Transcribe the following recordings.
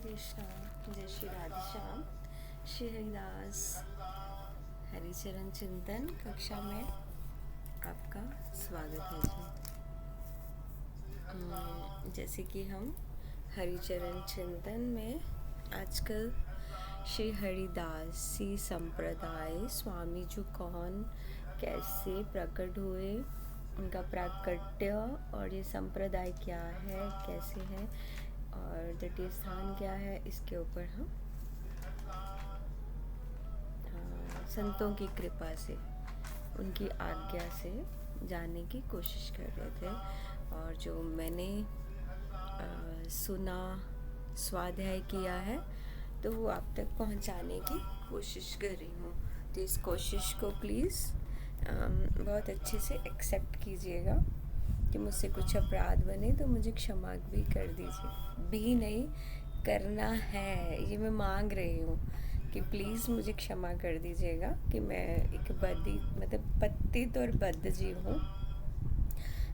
कृष्णा। जय श्री राधे श्याम। श्री हरिदास हरिचरण चिंतन कक्षा में आपका स्वागत है जी। जैसे कि हम हरिचरण चिंतन में आजकल श्री हरिदासी संप्रदाय स्वामी जी कौन कैसे प्रकट हुए, उनका प्राकट्य और ये संप्रदाय क्या है, कैसे है और तटीय स्थान क्या है, इसके ऊपर हम संतों की कृपा से, उनकी आज्ञा से जानने की कोशिश कर रहे थे। और जो मैंने सुना, स्वाध्याय किया है, तो वो आप तक पहुंचाने की कोशिश कर रही हूँ। तो इस कोशिश को प्लीज़ बहुत अच्छे से एक्सेप्ट कीजिएगा कि मुझसे कुछ अपराध बने तो मुझे क्षमा भी कर दीजिए। भी नहीं करना है, ये मैं मांग रही हूँ कि प्लीज़ मुझे क्षमा कर दीजिएगा कि मैं एक पतित और बद्ध जीव हूँ।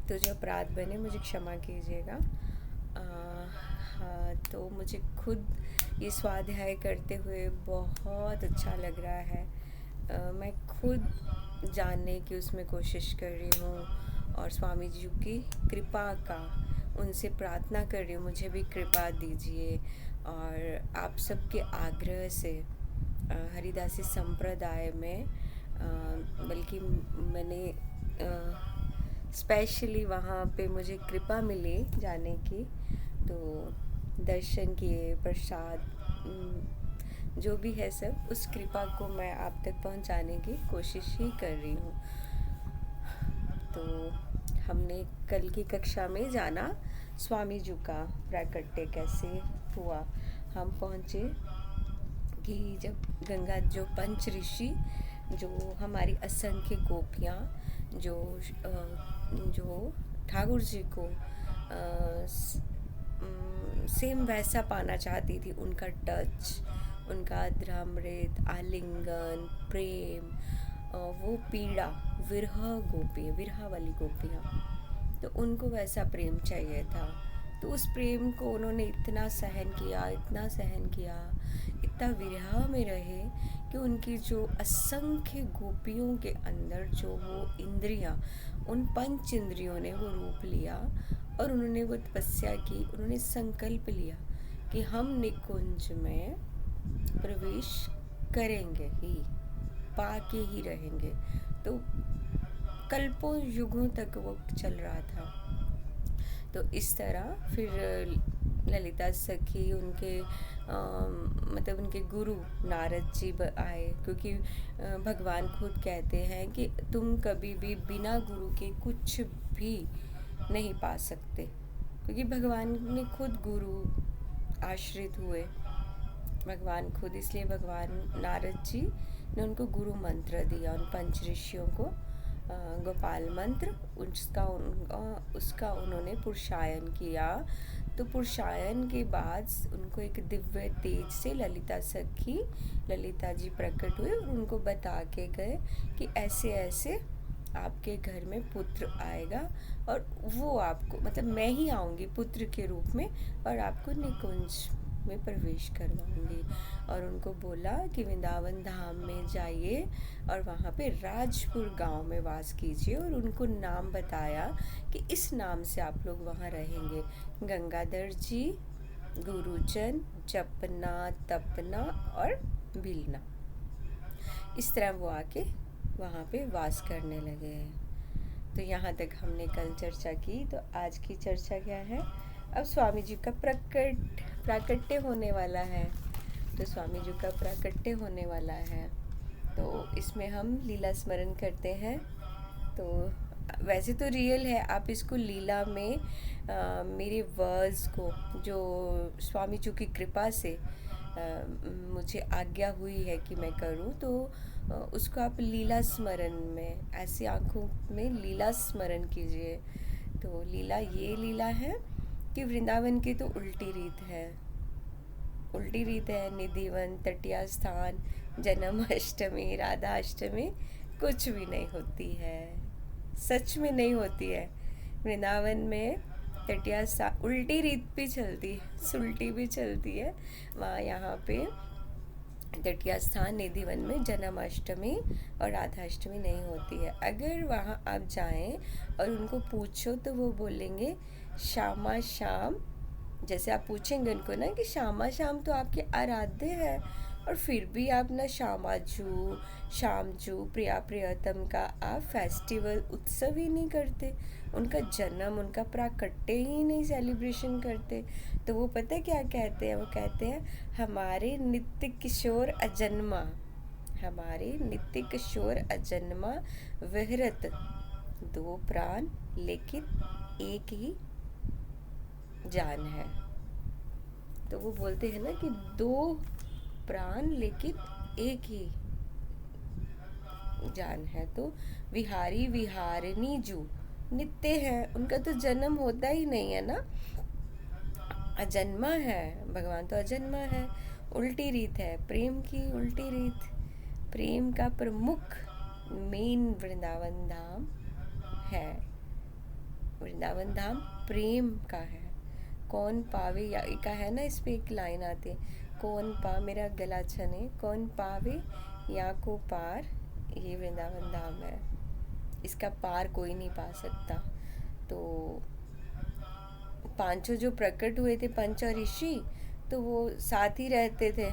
तो जो अपराध बने मुझे क्षमा कीजिएगा। हाँ, तो मुझे खुद ये स्वाध्याय करते हुए बहुत अच्छा लग रहा है। मैं खुद जानने की उसमें कोशिश कर रही हूँ और स्वामी जी की कृपा का उनसे प्रार्थना कर रही हूँ, मुझे भी कृपा दीजिए। और आप सबके आग्रह से हरिदासी संप्रदाय में बल्कि मैंने स्पेशली वहाँ पे मुझे कृपा मिली जाने की, तो दर्शन किए, प्रसाद जो भी है सब, उस कृपा को मैं आप तक पहुँचाने की कोशिश ही कर रही हूँ। तो हमने कल की कक्षा में जाना स्वामी जी का प्राकट्य कैसे हुआ। हम पहुँचे कि जब गंगा जो पंच ऋषि, जो हमारी असंख्य गोपियाँ जो ठाकुर जी को सेम वैसा पाना चाहती थी, उनका टच, उनका अद्रामृत, आलिंगन, प्रेम, वो पीड़ा, विरह वाली गोपियाँ, तो उनको वैसा प्रेम चाहिए था। तो उस प्रेम को उन्होंने इतना सहन किया, इतना विरह में रहे कि उनकी जो असंख्य गोपियों के अंदर जो वो इंद्रियां, उन पंच इंद्रियों ने वो रूप लिया और उन्होंने वो तपस्या की। उन्होंने संकल्प लिया कि हम निकुंज में प्रवेश करेंगे ही, पाके ही रहेंगे। तो कल्पों युगों तक वो चल रहा था। तो इस तरह फिर ललिता सखी, उनके उनके गुरु नारद जी आए, क्योंकि भगवान खुद कहते हैं कि तुम कभी भी बिना गुरु के कुछ भी नहीं पा सकते, क्योंकि भगवान ने खुद गुरु आश्रित हुए, भगवान खुद, इसलिए भगवान नारद जी ने उनको गुरु मंत्र दिया, उन पंच ऋषियों को गोपाल मंत्र, उसका उन्होंने पुरुषायन किया। तो पुरुषायन के बाद उनको एक दिव्य तेज से ललिता जी प्रकट हुए और उनको बता के गए कि ऐसे ऐसे आपके घर में पुत्र आएगा और वो आपको मैं ही आऊँगी पुत्र के रूप में और आपको निकुंज में प्रवेश करवाऊंगी। और उनको बोला कि वृंदावन धाम में जाइए और वहाँ पे राजपुर गांव में वास कीजिए, और उनको नाम बताया कि इस नाम से आप लोग वहाँ रहेंगे, गंगाधर जी, गुरुजन, जपना, तपना और बिलना। इस तरह वो आके वहाँ पे वास करने लगे हैं। तो यहाँ तक हमने कल चर्चा की। तो आज की चर्चा क्या है? अब स्वामी जी का प्राकट्य होने वाला है। तो स्वामी जी का प्राकट्य होने वाला है, तो इसमें हम लीला स्मरण करते हैं। तो वैसे तो रियल है, आप इसको लीला में मेरे वर्ड्स को जो स्वामी जी की कृपा से मुझे आज्ञा हुई है कि मैं करूं, तो उसको आप लीला स्मरण में, ऐसी आँखों में लीला स्मरण कीजिए। तो लीला ये लीला है कि वृंदावन की तो उल्टी रीत है, निधिवन, तटिया स्थान, जन्माष्टमी, राधा अष्टमी कुछ भी नहीं होती है, सच में नहीं होती है। वृंदावन में तटिया सा उल्टी रीत भी चलती है, सुलटी भी चलती है वहाँ। यहाँ पे तटिया स्थान निधि वन में जन्माष्टमी और राधाष्टमी नहीं होती है। अगर वहाँ आप जाएं और उनको पूछो तो वो बोलेंगे श्यामा श्याम। जैसे आप पूछेंगे उनको ना कि श्यामा श्याम तो आपके आराध्य है, और फिर भी आप ना श्यामाजू, श्यामजू, प्रिया प्रियतम का आप फेस्टिवल उत्सव ही नहीं करते, उनका जन्म, उनका प्राकट्य ही नहीं सेलिब्रेशन करते। तो वो पता है क्या कहते हैं? वो कहते हैं हमारे नित्य किशोर अजन्मा, हमारे नित्य किशोर अजन्मा विहरत, दो प्राण लेकिन एक ही जान है। तो वो बोलते हैं ना कि दो प्राण लेकिन एक ही जान है। तो विहारी विहारिणी जू नित्य है, उनका तो जन्म होता ही नहीं है ना, अजन्मा है, भगवान तो अजन्मा है। उल्टी रीत है, प्रेम की उल्टी रीत। प्रेम का प्रमुख मेन वृंदावन धाम है, वृंदावन धाम प्रेम का है। कौन पावे, या का है ना, इस पे एक लाइन आती है, कौन पा मेरा गला छने, कौन पावे या को पार, ये वृंदावन धाम है, इसका पार कोई नहीं पा सकता। तो पांचों जो प्रकट हुए थे, पंच और ऋषि, तो वो साथ ही रहते थे,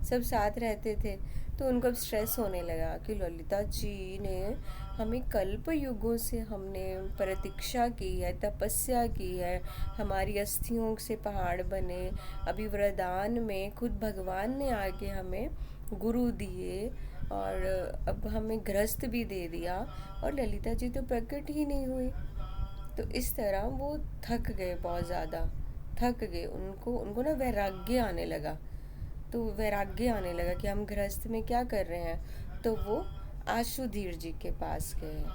सब साथ रहते थे। तो उनको अब स्ट्रेस होने लगा कि ललिता जी ने हमें कल्प युगों से हमने प्रतीक्षा की है, तपस्या की है, हमारी अस्थियों से पहाड़ बने, अभी वरदान में खुद भगवान ने आके हमें गुरु दिए, और अब हमें गृहस्थ भी दे दिया, और ललिता जी तो प्रकट ही नहीं हुई। तो इस तरह वो थक गए, बहुत ज़्यादा थक गए, उनको उनको ना वैराग्य आने लगा। तो वैराग्य आने लगा कि हम गृहस्थ में क्या कर रहे हैं। तो वो आशुधीर जी के पास गए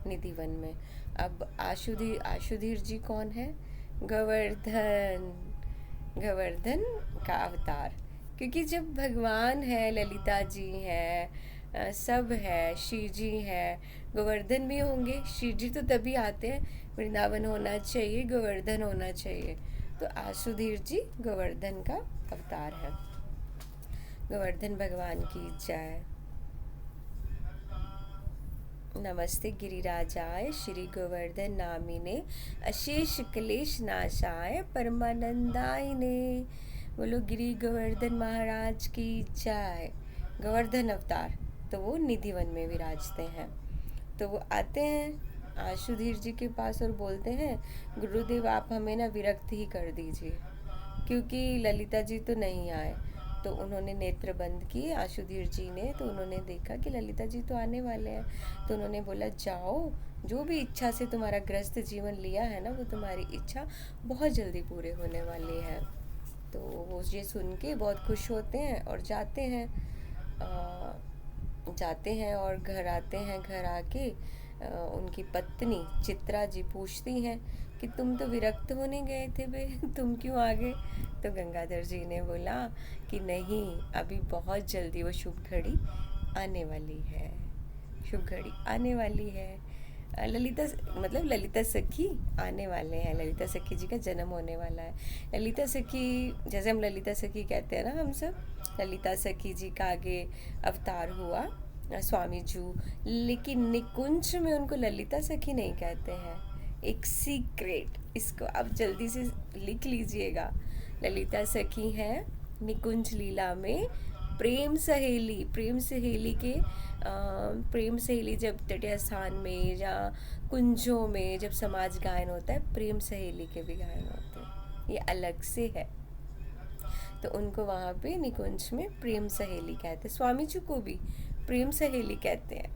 निधि वन में। अब आशुधीर जी कौन है? गोवर्धन, गोवर्धन का अवतार। क्योंकि जब भगवान है, ललिता जी है, सब है, श्री जी है, गोवर्धन भी होंगे। श्री जी तो तभी आते हैं, वृंदावन होना चाहिए, गोवर्धन होना चाहिए। तो आशुधीर जी गोवर्धन का अवतार है। गोवर्धन भगवान की जय। नमस्ते गिरिराजाय श्री गोवर्धन नामिने, अशेष क्लेश नाशाय परमानंदायिने। बोलो गिरी गोवर्धन महाराज की जय। गोवर्धन अवतार, तो वो निधि वन में विराजते हैं। तो वो आते हैं आशुधीर जी के पास और बोलते हैं, गुरुदेव आप हमें ना विरक्त ही कर दीजिए, क्योंकि ललिता जी तो नहीं आए। तो उन्होंने नेत्र बंद किए आशुधीर जी ने, तो उन्होंने देखा कि ललिता जी तो आने वाले हैं। तो उन्होंने बोला, जाओ, जो भी इच्छा से तुम्हारा ग्रस्त जीवन लिया है ना, वो तुम्हारी इच्छा बहुत जल्दी पूरे होने वाली है। तो वो ये सुन के बहुत खुश होते हैं और जाते हैं, और घर आते हैं। घर आके उनकी पत्नी चित्रा जी पूछती हैं कि तुम तो विरक्त होने गए थे बे, तुम क्यों आ गए? तो गंगाधर जी ने बोला कि नहीं, अभी बहुत जल्दी वो शुभ घड़ी आने वाली है, शुभ घड़ी आने वाली है। ललिता, मतलब ललिता सखी आने वाले हैं, ललिता सखी जी का जन्म होने वाला है। ललिता सखी, जैसे हम ललिता सखी कहते हैं ना, हम सब, ललिता सखी जी का आगे अवतार हुआ स्वामी जू, लेकिन निकुंज में उनको ललिता सखी नहीं कहते हैं। एक सीक्रेट, इसको आप जल्दी से लिख लीजिएगा। ललिता सखी है निकुंज लीला में प्रेम सहेली। प्रेम सहेली जब तटीय स्थान में या कुंजों में जब समाज गायन होता है, प्रेम सहेली के भी गायन होते हैं, ये अलग से है। तो उनको वहाँ पे निकुंज में प्रेम सहेली कहते हैं। स्वामी जी को भी प्रेम सहेली कहते हैं।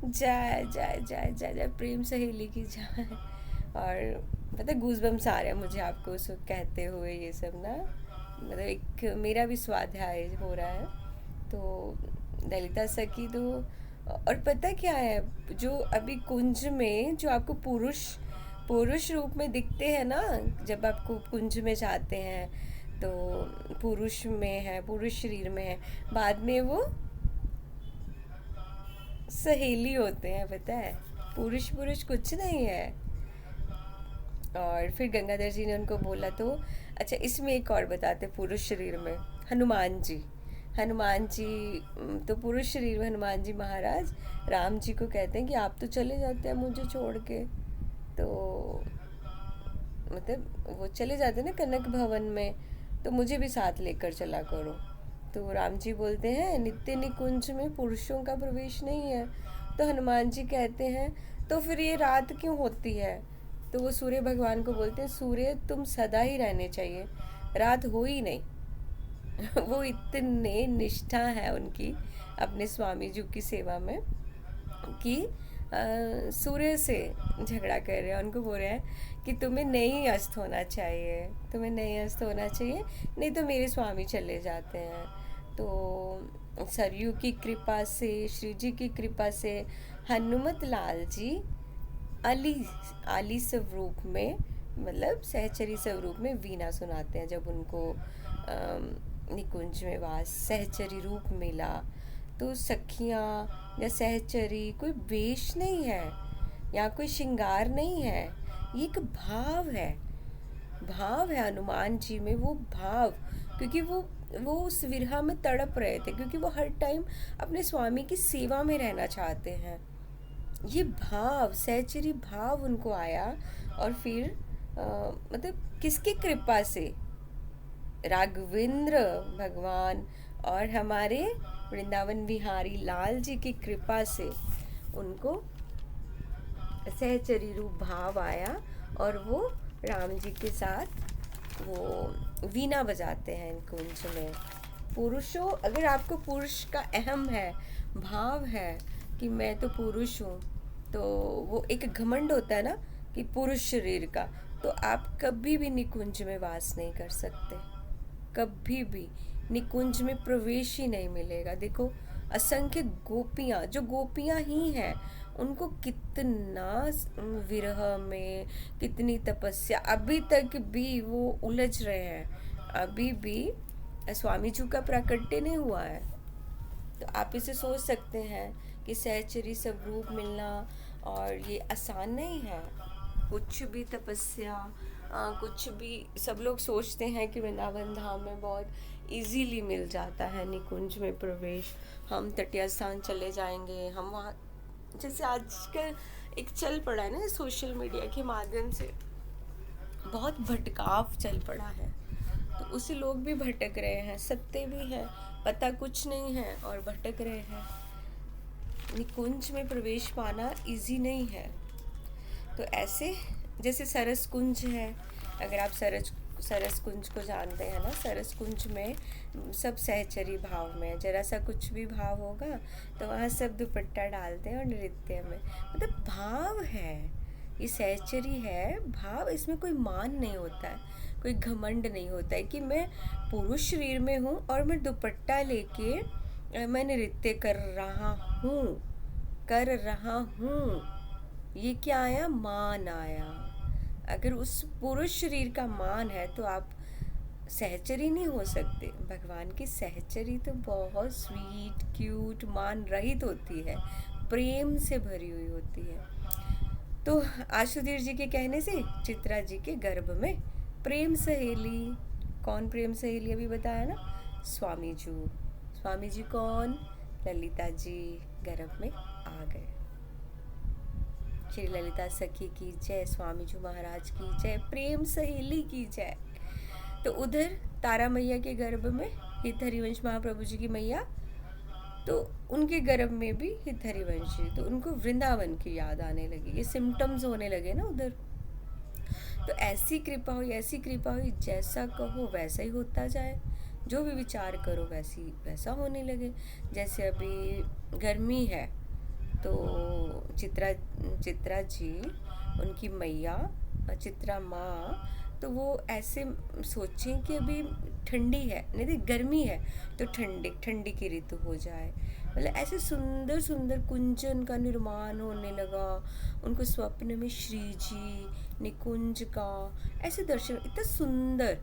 जय जय जय जय जय प्रेम सहेली की जय। और पता है, गूज़बम्स आ रहे हैं मुझे आपको उसको कहते हुए, ये सब ना, मतलब एक मेरा भी स्वाध्याय हो रहा है। तो ललिता सखी तो, और पता क्या है, जो अभी कुंज में जो आपको पुरुष रूप में दिखते हैं ना, जब आपको कुंज में जाते हैं तो पुरुष में है, पुरुष शरीर में है, बाद में वो सहेली होते हैं। पता है, पुरुष कुछ नहीं है, और फिर गंगाधर जी ने उनको बोला तो अच्छा इसमें एक और बताते पुरुष शरीर में हनुमान जी तो पुरुष शरीर में हनुमान जी महाराज राम जी को कहते हैं कि आप तो चले जाते हैं मुझे छोड़ के। तो मतलब वो चले जाते हैं ना कनक भवन में, तो मुझे भी साथ लेकर चला करो। तो राम जी बोलते हैं नित्य निकुंज में पुरुषों का प्रवेश नहीं है। तो हनुमान जी कहते हैं तो फिर ये रात क्यों होती है। तो वो सूर्य भगवान को बोलते हैं सूर्य तुम सदा ही रहने चाहिए, रात हो ही नहीं। वो इतने निष्ठा है उनकी अपने स्वामी जी की सेवा में कि सूर्य से झगड़ा कर रहे हैं, उनको बोल रहे हैं कि तुम्हें नहीं अस्त होना चाहिए, तुम्हें नहीं अस्त होना चाहिए, नहीं तो मेरे स्वामी चले जाते हैं। तो सरयू की कृपा से, श्री जी की कृपा से हनुमत लाल जी अली आली स्वरूप में, मतलब सहचरी स्वरूप में वीणा सुनाते हैं। जब उनको निकुंज में वास सहचरी रूप मिला तो सखियाँ या सहचरी कोई वेश नहीं है, यहाँ कोई श्रृंगार नहीं है, ये एक भाव है। भाव है हनुमान जी में, वो भाव, क्योंकि वो उस विरह में तड़प रहे थे, क्योंकि वो हर टाइम अपने स्वामी की सेवा में रहना चाहते हैं। ये भाव सहचरी भाव उनको आया। और फिर मतलब किसकी कृपा से, राघवेंद्र भगवान और हमारे वृंदावन बिहारी लाल जी की कृपा से उनको सहचरी रूप भाव आया और वो राम जी के साथ वो वीणा बजाते हैं कुंज में। पुरुषों, अगर आपको पुरुष का अहम है, भाव है कि मैं तो पुरुष हूँ, तो वो एक घमंड होता है ना कि पुरुष शरीर का, तो आप कभी भी निकुंज में वास नहीं कर सकते, कभी भी निकुंज में प्रवेश ही नहीं मिलेगा। देखो असंख्य गोपियाँ, जो गोपियाँ ही हैं, उनको कितना विरह में, कितनी तपस्या, अभी तक भी वो उलझ रहे हैं, अभी भी स्वामी जी का प्राकट्य नहीं हुआ है। तो आप इसे सोच सकते हैं कि सहचरी स्वरूप मिलना और ये आसान नहीं है। कुछ भी तपस्या, कुछ भी, सब लोग सोचते हैं कि वृंदावन धाम में बहुत इजीली मिल जाता है निकुंज में प्रवेश, हम तटीय स्थान चले जाएंगे, हम वहाँ, जैसे आजकल एक चल पड़ा है ना सोशल मीडिया के माध्यम से, बहुत भटकाव चल पड़ा है, तो उसी लोग भी भटक रहे हैं, सत्य भी है, पता कुछ नहीं है और भटक रहे हैं। निकुंज में प्रवेश पाना इजी नहीं है। तो ऐसे जैसे सरस कुंज है, अगर आप सरस कुंज को जानते हैं ना, सरस कुंज में सब सहचरी भाव में, जरा सा कुछ भी भाव होगा तो वहाँ सब दुपट्टा डालते हैं और नृत्य में, मतलब भाव है, ये सहचरी है भाव, इसमें कोई मान नहीं होता है, कोई घमंड नहीं होता है कि मैं पुरुष शरीर में हूँ और मैं दुपट्टा लेके मैं नृत्य कर रहा हूँ। ये क्या आया, मान आया। अगर उस पुरुष शरीर का मान है तो आप सहचरी नहीं हो सकते। भगवान की सहचरी तो बहुत स्वीट, क्यूट, मान रहित होती है, प्रेम से भरी हुई होती है। तो आशुधीर जी के कहने से चित्रा जी के गर्भ में प्रेम सहेली, कौन प्रेम सहेली अभी बताया ना, स्वामी जी कौन, ललिता जी गर्भ में आ गए। श्री ललिता सखी की जय, स्वामी जी महाराज की जय, प्रेम सहेली की जय। तो उधर तारा मैया के गर्भ में हित हरिवंश महाप्रभु जी की मैया, तो उनके गर्भ में भी हित हरिवंश जी, तो उनको वृंदावन की याद आने लगी, ये सिम्टम्स होने लगे ना उधर। तो ऐसी कृपा हुई, जैसा कहो वैसा ही होता जाए, जो भी विचार करो वैसा होने लगे। जैसे अभी गर्मी है तो चित्रा जी, उनकी मैया चित्रा माँ, तो वो ऐसे सोचें कि अभी ठंडी है, नहीं तो गर्मी है, तो ठंडी की ऋतु हो जाए, मतलब ऐसे सुंदर सुंदर कुंजन का निर्माण होने लगा उनको स्वप्न में। श्री जी निकुंज का ऐसे दर्शन, इतना सुंदर,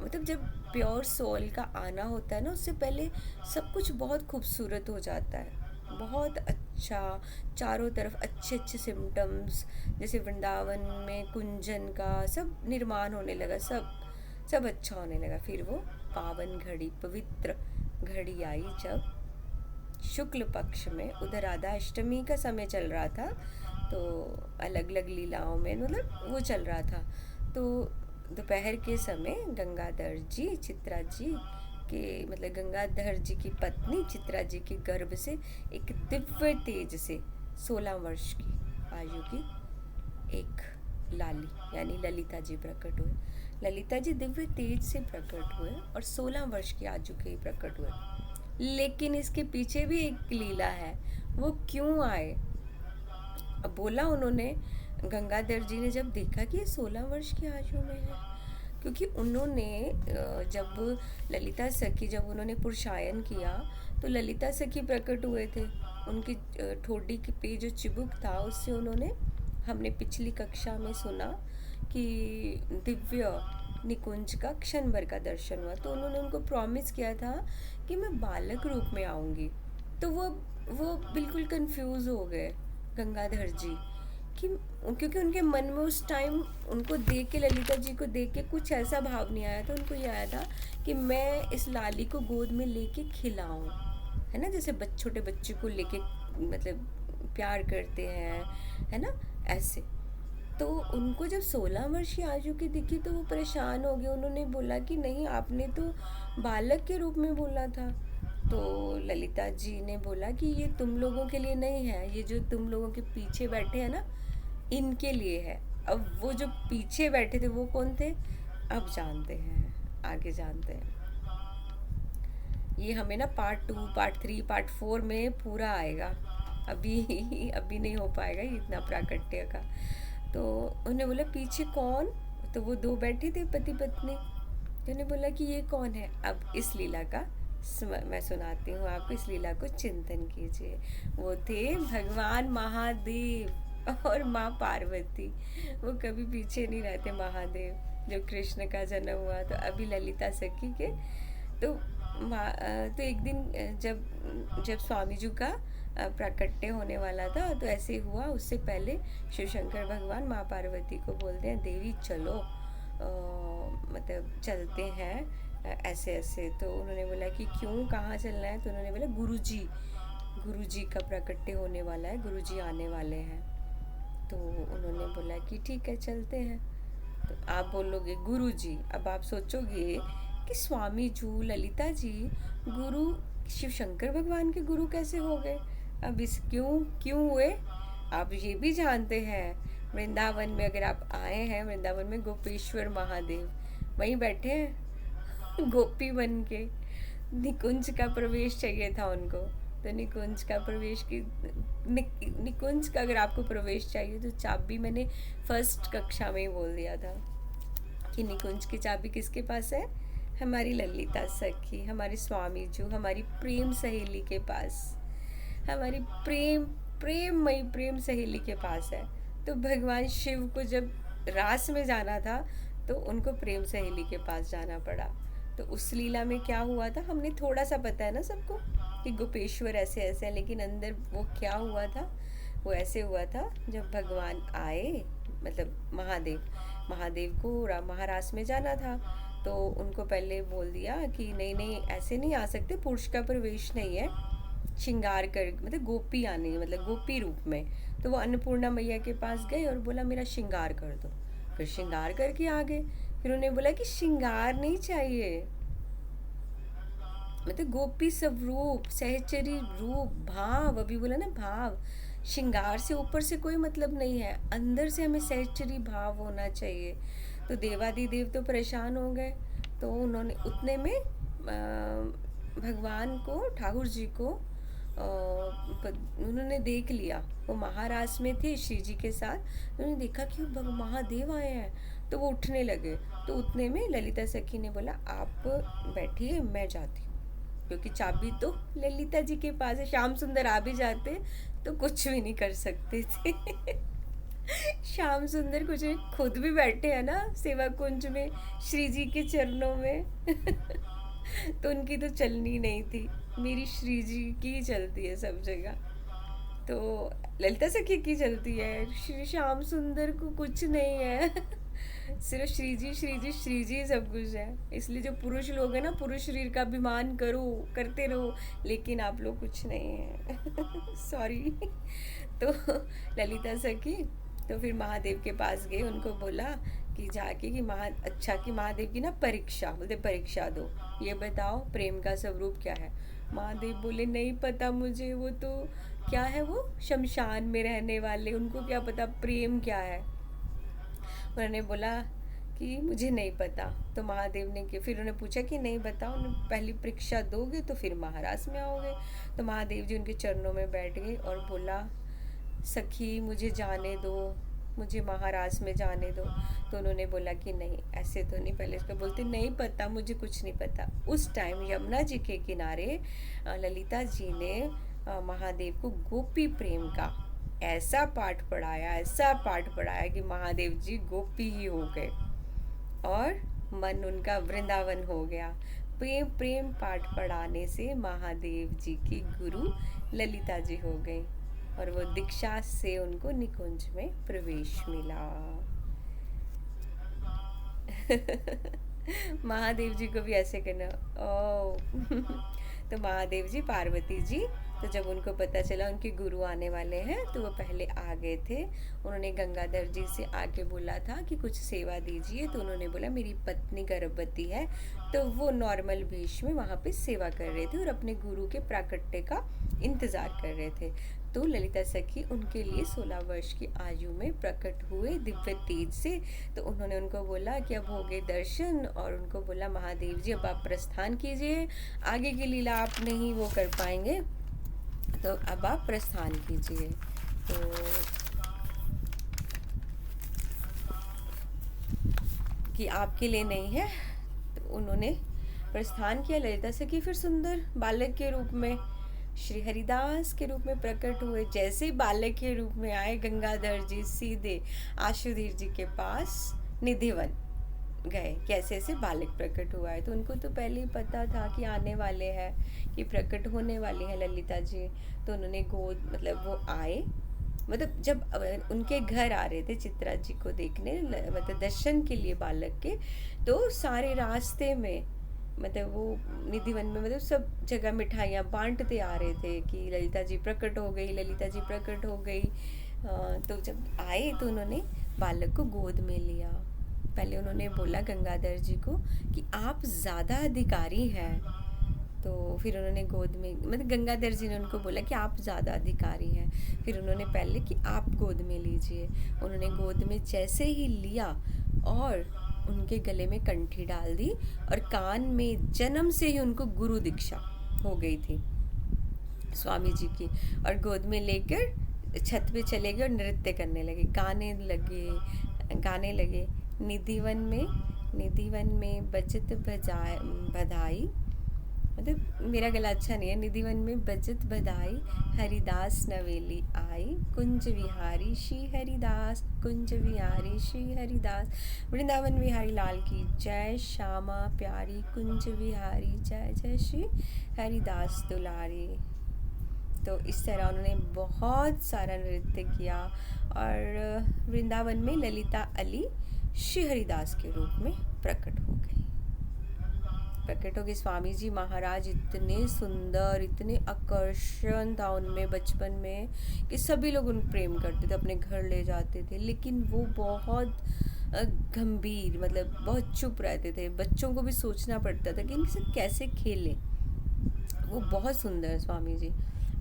मतलब जब प्योर सोल का आना होता है ना, उससे पहले सब कुछ बहुत खूबसूरत हो जाता है, बहुत अच्छा, चारों तरफ अच्छे अच्छे सिम्टम्स, जैसे वृंदावन में कुंजन का सब निर्माण होने लगा, सब सब अच्छा होने लगा। फिर वो पावन घड़ी, पवित्र घड़ी आई जब शुक्ल पक्ष में, उधर राधा अष्टमी का समय चल रहा था, तो अलग अलग लीलाओं में मतलब वो चल रहा था। तो दोपहर के समय गंगाधर जी, चित्रा जी के मतलब गंगाधर जी की पत्नी चित्रा जी के गर्भ से एक दिव्य तेज से 16 वर्ष की आयु की एक लाली यानी ललिता जी प्रकट हुए। ललिता जी दिव्य तेज से प्रकट हुए और 16 वर्ष की आयु के ही प्रकट हुए। लेकिन इसके पीछे भी एक लीला है, वो क्यों आए। अब बोला उन्होंने, गंगाधर जी ने जब देखा कि ये 16 वर्ष की आयु में है, क्योंकि उन्होंने जब ललिता सखी, जब उन्होंने पुरुषायन किया तो ललिता सखी प्रकट हुए थे। उनकी ठोडी के पे जो चिबुक था उससे उन्होंने, हमने पिछली कक्षा में सुना कि दिव्य निकुंज का क्षण भर का दर्शन हुआ। तो उन्होंने उनको प्रॉमिस किया था कि मैं बालक रूप में आऊँगी। तो वो बिल्कुल कंफ्यूज हो गए गंगाधर जी कि, क्योंकि उनके मन में उस टाइम उनको देख के, ललिता जी को देख के कुछ ऐसा भाव नहीं आया था। उनको ये आया था कि मैं इस लाली को गोद में लेके खिलाऊं, है ना, जैसे छोटे बच्चे को लेके मतलब प्यार करते हैं, है ना, ऐसे। तो उनको जब 16 वर्ष की आयु की दिखी तो वो परेशान हो गए। उन्होंने बोला कि नहीं, आपने तो बालक के रूप में बोला था। तो ललिता जी ने बोला कि ये तुम लोगों के लिए नहीं है, ये जो तुम लोगों के पीछे बैठे हैं ना, इनके लिए है। अब वो जो पीछे बैठे थे वो कौन थे, अब जानते हैं, आगे जानते हैं। ये हमें ना पार्ट 2, पार्ट 3, पार्ट 4 में पूरा आएगा, अभी अभी नहीं हो पाएगा ये इतना प्राकट्य का। तो उन्हें बोला पीछे कौन, तो वो दो बैठे थे पति पत्नी। तो उन्हें बोला कि ये कौन है। अब इस लीला का मैं सुनाती हूँ आपको, इस लीला को चिंतन कीजिए। वो थे भगवान महादेव और माँ पार्वती। वो कभी पीछे नहीं रहते महादेव। जब कृष्ण का जन्म हुआ तो अभी ललिता सखी के, तो तो एक दिन जब जब स्वामी जी का प्राकट्य होने वाला था, तो ऐसे हुआ, उससे पहले शिव शंकर भगवान माँ पार्वती को बोलते हैं देवी चलो, मतलब चलते हैं ऐसे ऐसे। तो उन्होंने बोला कि क्यों, कहाँ चलना है। तो उन्होंने बोला गुरुजी का प्राकट्य होने वाला है, गुरुजी आने वाले हैं। तो उन्होंने बोला कि ठीक है चलते हैं। तो आप बोलोगे गुरुजी, अब आप सोचोगे कि स्वामी जू ललिता जी गुरु शिव शंकर भगवान के गुरु कैसे हो गए। अब इस क्यों क्यों हुए आप ये भी जानते हैं। वृंदावन में अगर आप आए हैं, वृंदावन में गोपेश्वर महादेव वहीं बैठे हैं गोपी बन के। निकुंज का प्रवेश चाहिए था उनको, तो निकुंज का प्रवेश की निकुंज का अगर आपको प्रवेश चाहिए तो चाबी, मैंने फर्स्ट कक्षा में ही बोल दिया था कि निकुंज की चाबी किसके पास है, हमारी ललिता सखी, हमारी स्वामी जो, हमारी प्रेम सहेली के पास, हमारी प्रेममयी प्रेम सहेली के पास है। तो भगवान शिव को जब रास में जाना था तो उनको प्रेम सहेली के पास जाना पड़ा। तो उस लीला में क्या हुआ था, हमने थोड़ा सा पता है ना सबको कि गोपेश्वर ऐसे ऐसे है, लेकिन अंदर वो क्या हुआ था, वो ऐसे हुआ था जब भगवान आए, मतलब महादेव को महारास में जाना था। तो उनको पहले बोल दिया कि नहीं नहीं ऐसे नहीं आ सकते, पुरुष का प्रवेश नहीं है, श्रृंगार कर मतलब गोपी आनी, मतलब गोपी रूप में। तो वो अन्नपूर्णा मैया के पास गए और बोला मेरा श्रृंगार कर दो। फिर श्रृंगार करके आ गए। फिर उन्हें बोला कि श्रृंगार नहीं चाहिए, मतलब गोपी स्वरूप, सहचरी रूप, भाव, अभी बोला ना भाव, श्रृंगार से ऊपर से कोई मतलब नहीं है, अंदर से हमें सहचरी भाव होना चाहिए। तो देवादिदेव तो परेशान हो गए। तो उन्होंने उतने में भगवान को, ठाकुर जी को उन्होंने देख लिया। वो महाराज में थे श्री जी के साथ। उन्होंने देखा कि महादेव आए हैं, तो वो उठने लगे। तो उतने में ललिता सखी ने बोला आप बैठिए, मैं जाती हूँ, क्योंकि चाबी तो ललिता जी के पास है। श्याम सुंदर आ भी जाते तो कुछ भी नहीं कर सकते थे श्याम सुंदर कुछ नहीं, खुद भी बैठे हैं ना सेवा कुंज में श्री जी के चरणों में तो उनकी तो चलनी नहीं थी, मेरी श्री जी की ही चलती है सब जगह। तो ललिता सखी की चलती है, श्री श्याम सुंदर को कुछ नहीं है। सिर्फ श्री जी श्री जी श्री जी सब कुछ है। इसलिए जो पुरुष लोग हैं ना, पुरुष शरीर का अभिमान करो, करते रहो, लेकिन आप लोग कुछ नहीं है। सॉरी। तो ललिता सखी तो फिर महादेव के पास गए, उनको बोला कि जाके कि अच्छा कि महादेव की ना परीक्षा, बोलते परीक्षा दो, ये बताओ प्रेम का स्वरूप क्या है। महादेव बोले नहीं पता मुझे, वो तो क्या है, वो शमशान में रहने वाले, उनको क्या पता प्रेम क्या है। उन्होंने बोला कि मुझे नहीं पता। तो महादेव ने कि फिर उन्हें पूछा कि नहीं बताओ, उन्हें पहली परीक्षा दोगे तो फिर महाराज में आओगे। तो महादेव जी उनके चरणों में बैठ गए और बोला सखी मुझे जाने दो, मुझे महाराज में जाने दो। तो उन्होंने बोला कि नहीं ऐसे तो नहीं, पहले इसका बोलते नहीं पता मुझे कुछ नहीं पता। उस टाइम यमुना जी के किनारे ललिता जी ने महादेव को गोपी प्रेम का ऐसा पाठ पढ़ाया, ऐसा पाठ पढ़ाया कि महादेव जी गोपी ही हो गए और मन उनका वृंदावन हो गया। प्रेम प्रेम पाठ पढ़ाने से महादेव जी की गुरु ललिता जी हो गई और वो दीक्षा से उनको निकुंज में प्रवेश मिला। महादेव जी को भी ऐसे करना ओ। तो महादेव जी पार्वती जी, तो जब उनको पता चला उनके गुरु आने वाले हैं तो वो पहले आ गए थे। उन्होंने गंगाधर जी से आके बोला था कि कुछ सेवा दीजिए, तो उन्होंने बोला मेरी पत्नी गर्भवती है। तो वो नॉर्मल वेश में वहाँ पे सेवा कर रहे थे और अपने गुरु के प्राकट्य का इंतज़ार कर रहे थे। तो ललिता सखी उनके लिए 16 वर्ष की आयु में प्रकट हुए दिव्य तेज से। तो उन्होंने उनको बोला कि अब हो गए दर्शन और उनको बोला महादेव जी अब आप प्रस्थान कीजिए, आगे की लीला आप नहीं वो कर पाएंगे, तो अब आप प्रस्थान कीजिए। तो कि आपके लिए नहीं है। तो उन्होंने प्रस्थान किया। ललिता सखी फिर सुंदर बालक के रूप में श्री हरिदास के रूप में प्रकट हुए। जैसे ही बालक के रूप में आए गंगाधर जी सीधे आशुधीर जी के पास निधिवन गए, कैसे ऐसे बालक प्रकट हुआ है। तो उनको तो पहले ही पता था कि आने वाले हैं, कि प्रकट होने वाली है ललिता जी। तो उन्होंने गोद मतलब वो आए, मतलब जब उनके घर आ रहे थे चित्रा जी को देखने, मतलब दर्शन के लिए बालक के, तो सारे रास्ते में मतलब वो निधिवन में मतलब सब जगह मिठाइयाँ बांटते आ रहे थे कि ललिता जी प्रकट हो गई, ललिता जी प्रकट हो गई। तो जब आए तो उन्होंने बालक को गोद में लिया। पहले उन्होंने बोला गंगाधर जी को कि आप ज़्यादा अधिकारी हैं। तो फिर उन्होंने गोद में मतलब गंगाधर जी ने उनको बोला कि आप ज़्यादा अधिकारी हैं। फिर उन्होंने पहले कि आप गोद में लीजिए। उन्होंने गोद में जैसे ही लिया और उनके गले में कंठी डाल दी और कान में जन्म से ही उनको गुरु दीक्षा हो गई थी स्वामी जी की। और गोद में लेकर छत पे चले गए और नृत्य करने लगे, गाने लगे। निधिवन में बजत बधाई, मतलब मेरा गला अच्छा नहीं है। निधिवन में बजत बधाई हरिदास नवेली आई, कुंज विहारी श्री हरिदास, कुंज विहारी श्री हरिदास, वृंदावन विहारी लाल की जय, श्यामा प्यारी कुंज विहारी जय जय श्री हरिदास दुलारी। तो इस तरह उन्होंने बहुत सारा नृत्य किया और वृंदावन में ललिता अली श्री हरिदास के रूप में प्रकट हो गई। स्वामी जी महाराज इतने सुंदर, इतने आकर्षण था उनमें बचपन में कि सभी लोग उन प्रेम करते थे, अपने घर ले जाते थे। लेकिन वो बहुत गंभीर, मतलब बहुत चुप रहते थे। बच्चों को भी सोचना पड़ता था कि इनसे कैसे खेलें। वो बहुत सुंदर स्वामी जी।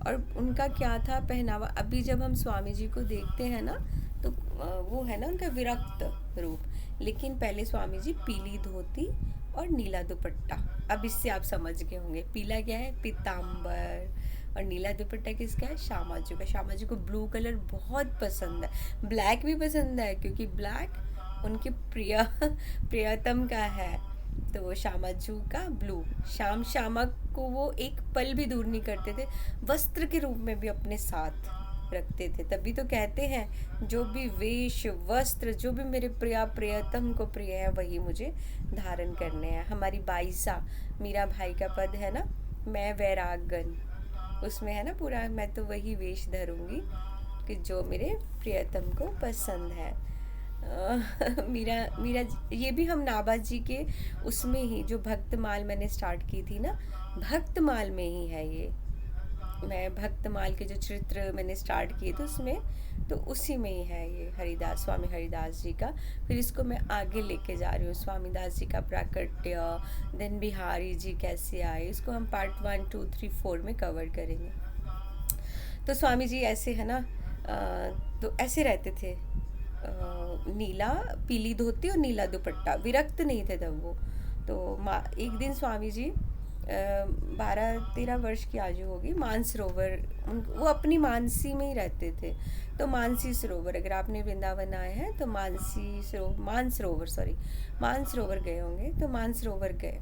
और उनका क्या था पहनावा, अभी जब हम स्वामी जी को देखते हैं ना तो वो है ना उनका विरक्त रूप, लेकिन पहले स्वामी जी पीली धोती और नीला दुपट्टा। अब इससे आप समझ गए होंगे पीला क्या है, पीताम्बर, और नीला दुपट्टा किसका है, श्यामा जी का। श्यामा जी को ब्लू कलर बहुत पसंद है, ब्लैक भी पसंद है क्योंकि ब्लैक उनके प्रियतम का है। तो वो श्यामा जी का ब्लू, श्यामा को वो एक पल भी दूर नहीं करते थे, वस्त्र के रूप में भी अपने साथ रखते थे। तभी तो कहते हैं जो भी वेश वस्त्र जो भी मेरे प्रियतम को प्रिय है वही मुझे धारण करने हैं। हमारी बाईसा मीरा भाई का पद है ना, मैं वैरागन, उसमें है ना पूरा, मैं तो वही वेश धरूंगी कि जो मेरे प्रियतम को पसंद है। मीरा मीरा ये भी हम नाबा जी के उसमें ही, जो भक्तमाल मैंने स्टार्ट की थी ना, भक्तमाल में ही है ये। मैं भक्तमाल के जो चरित्र मैंने स्टार्ट किए थे उसमें, तो उसी में ही है ये हरिदास, स्वामी हरिदास जी का। फिर इसको मैं आगे लेके जा रही हूँ, स्वामी दास जी का प्राकट्य, देन बिहारी जी कैसे आए, इसको हम पार्ट 1 2 3 4 में कवर करेंगे। तो स्वामी जी ऐसे है ना, तो ऐसे रहते थे, नीला पीली धोती और नीला दुपट्टा, विरक्त नहीं थे तब वो। तो एक दिन स्वामी जी 12 13 वर्ष की आयु होगी, मानसरोवर, वो अपनी मानसी में ही रहते थे। तो मानसी सरोवर, अगर आपने वृंदावन आए हैं तो मानसरोवर गए होंगे, तो मानसरोवर गए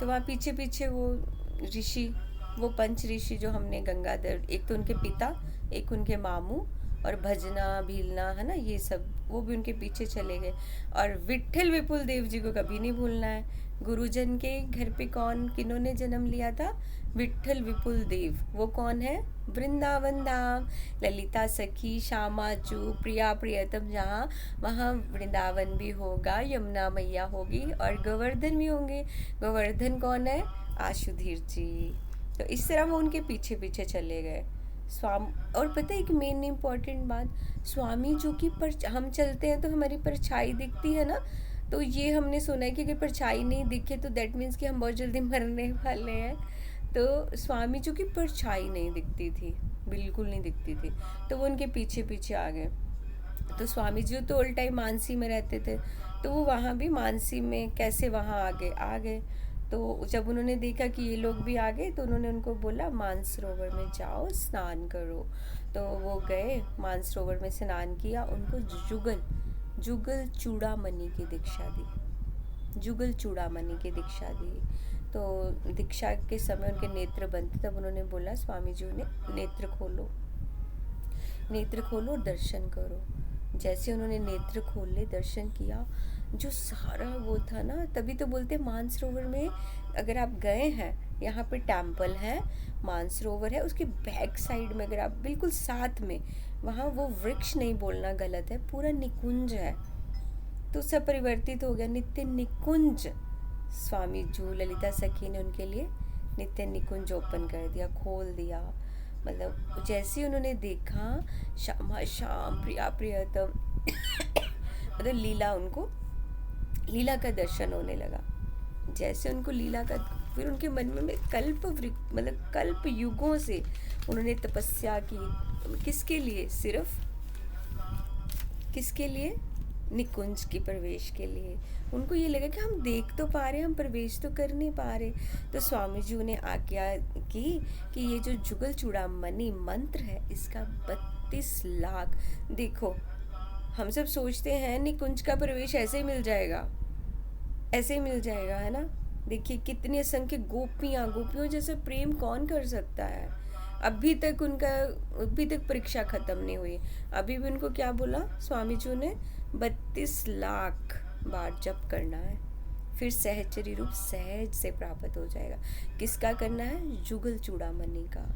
तो वहाँ पीछे पीछे वो ऋषि, वो पंच ऋषि जो हमने गंगाधर, एक तो उनके पिता, एक उनके मामू, और भजना भीलना है ना, ये सब वो भी उनके पीछे चले गए। और विट्ठल विपुल देव जी को कभी नहीं भूलना है। गुरुजन के घर पे कौन, किन्होंने जन्म लिया था? विट्ठल विपुल देव। वो कौन है? वृंदावन धाम, ललिता सखी, श्यामा चू, प्रिया प्रियतम, जहाँ वहाँ वृंदावन भी होगा, यमुना मैया होगी और गोवर्धन भी होंगे। गोवर्धन कौन है? आशुधीर जी। तो इस तरह वो उनके पीछे पीछे चले गए। और पता है एक मेन इम्पॉर्टेंट बात, स्वामी जो कि हम चलते हैं तो हमारी परछाई दिखती है ना, तो ये हमने सुना है कि अगर परछाई नहीं दिखे तो दैट मीन्स कि हम बहुत जल्दी मरने वाले हैं। तो स्वामी जो की परछाई नहीं दिखती थी, बिल्कुल नहीं दिखती थी, तो वो उनके पीछे पीछे आ गए। तो स्वामी जी तो ऑल टाइम मानसी में रहते थे, तो वो वहाँ भी मानसी में कैसे वहाँ आ गए। तो जब उन्होंने देखा कि ये लोग भी आ गए, तो उन्होंने उनको बोला मानसरोवर में जाओ स्नान करो। तो वो गए मानसरोवर में, स्नान किया, उनको जुगल जुगल चूड़ामणि की दीक्षा दी, जुगल चूड़ामणि की दीक्षा दी। तो दीक्षा के समय उनके नेत्र बंद थे, तब उन्होंने बोला, स्वामी जी ने, नेत्र खोलो, नेत्र खोलो और दर्शन करो। जैसे उन्होंने नेत्र खोले, दर्शन किया, जो सारा वो था ना, तभी तो बोलते मानसरोवर में अगर आप गए हैं, यहाँ पे टेम्पल है, मानसरोवर है, उसके बैक साइड में अगर आप बिल्कुल साथ में, वहाँ वो वृक्ष नहीं बोलना गलत है, पूरा निकुंज है। तो सब परिवर्तित हो गया, नित्य निकुंज। स्वामी जू ललिता सखी ने उनके लिए नित्य निकुंज ओपन कर दिया, खोल दिया। मतलब जैसे उन्होंने देखा, श्यामा श्याम, प्रिया प्रियतम, मतलब लीला, उनको लीला का दर्शन होने लगा। जैसे उनको लीला का, फिर उनके मन में कल्प, मतलब कल्प युगों से उन्होंने तपस्या की, किसके लिए? सिर्फ किसके लिए? निकुंज के प्रवेश के लिए। उनको ये लगा कि हम देख तो पा रहे, हम प्रवेश तो कर नहीं पा रहे। तो स्वामी जी ने आज्ञा की कि ये जो जुगल चूड़ामणि मंत्र है, इसका 32 लाख, देखो हम सब सोचते हैं निकुंज का प्रवेश ऐसे ही मिल जाएगा, ऐसे ही मिल जाएगा, है ना। देखिए कितनी असंख्य गोपियाँ, गोपियों जैसे प्रेम कौन कर सकता है। अभी तक परीक्षा खत्म नहीं हुई, अभी भी उनको क्या बोला स्वामी जी ने? 32 लाख बार जप करना है, फिर सहचरी रूप सहज से प्राप्त हो जाएगा। किसका करना है? जुगल चूड़ामणि का।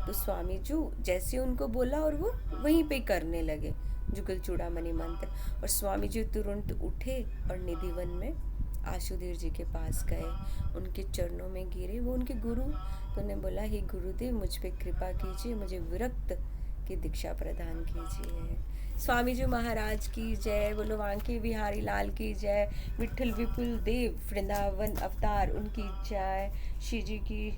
तो स्वामी जी जैसे उनको बोला और वो वहीं पे करने लगे जुगल चूड़ामणि मंत्र। और स्वामी जी तुरंत उठे और निधिवन में आशुधीर जी के पास गए, उनके चरणों में गिरे, वो उनके गुरु। तो उन्हें बोला, हे गुरुदेव, मुझ पे कृपा कीजिए, मुझे विरक्त की दीक्षा प्रदान कीजिए। स्वामी जी महाराज की जय, बोलो वांके बिहारी लाल की जय, विट्ठल विपुल देव वृंदावन अवतार उनकी जय, श्री जी की